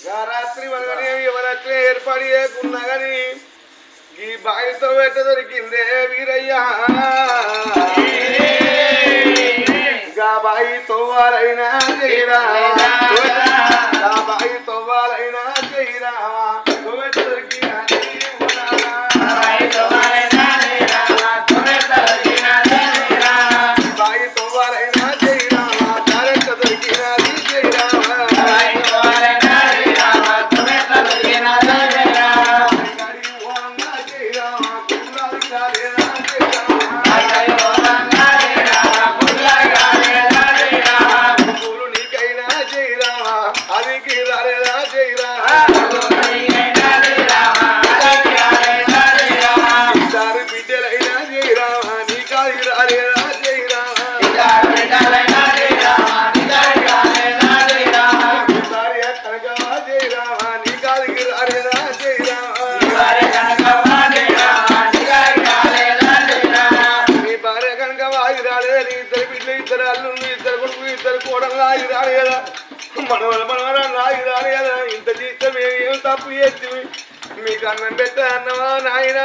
రాత్రి మనని ఎవరొచ్చిన ఏర్పాటు చేయకున్నా కానీ ఈ బాయితో పెట్ట దొరికిందే వీరయ్యా బాయి తోవాలైనా చేయరా బాయి తోవాలైనా చేయరా దొరికి బాయి తోవాలైనా చేయరా తారెక్క దొరికినది చేయరా మనవరా ఇంత చేస్తే మేమేం తప్పు చేసి మీకు అన్నం పెట్టే అన్నమా నాయన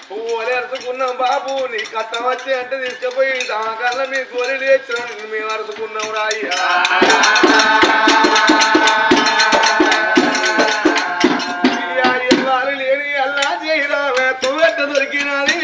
పువ్వులు అరుచుకున్నాం బాబు నీ కట్టం వచ్చే అంటే తీసుకుపోయి దానికల్లా మీ గోరెలు వేస్తున్నాం మేము అరుచుకున్నాం రాయ్యా ఎవరు లేని అల్లా చేయరామే తొవ్వెట్ట దొరికినది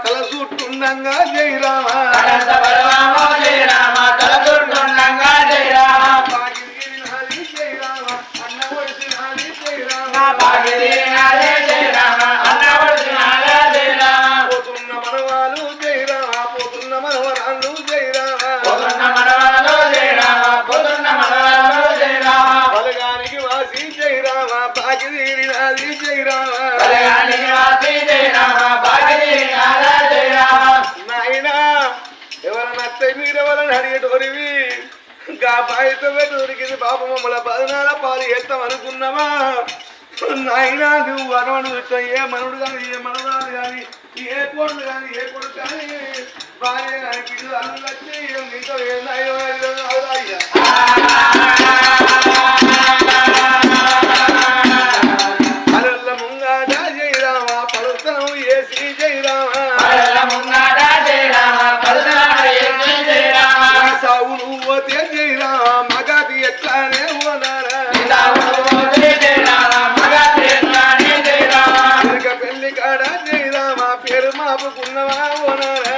తల చుట్టుండంగా జయరామా పోతున్న మనవాళ్ళు జయరామా పోతున్న మనవరాళ్ళు జయరామా బలగానికి వాసి జయరామా బాకి తీరినది జయరామా నాయనా ఎవరన్నా అత్తయ్య మీరెవరని అడిగేటోరివి గా బాయితో దొరికింది బాబు మమ్మల్ని 14 పాలు వేస్తాం అనుకున్నావా నాయనా నువ్వు అనవను ఏ మనుడు కానీ ఏ మనవరాలు కానీ ఏ కోళ్ళు కానీ ఏ కొడుకు కానీ భార్య కానీ పిల్లలు అల్లు వచ్చి నీతో అల్ల ముంగాట జయరామా పలుతనం ఏసి జయరామా సావులు పోతే జయరామా మగాది ఎట్లానే ఓనారా పెళ్లి కాడ జయరామా పేరు మాపుకున్నవా ఓనారా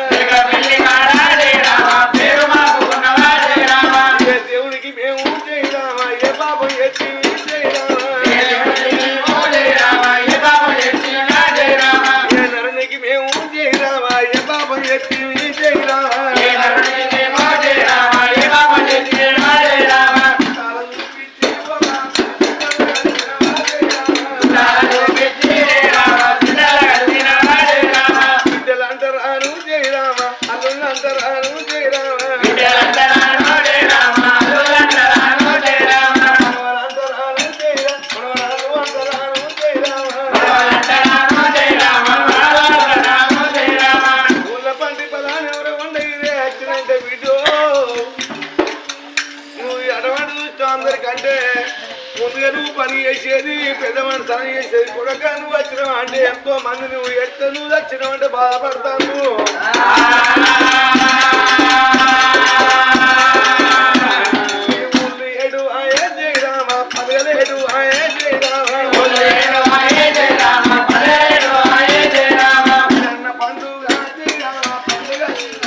దేవుడికి మేము జయరామా ఏ బాబు ఎత్తి జయరామా ఏ నరునికి మేము జయరామా ఏ బాబు ఎత్తి జయరామా అందరికంటే ముందుగా నువ్వు పని చేసేది పెద్దవాడిని తన చేసేది కొడక నువ్వు వచ్చినావు అంటే ఎంతో మంది నువ్వు ఎట్లా నువ్వు వచ్చినావు అంటే బాధపడతాను అడగాలి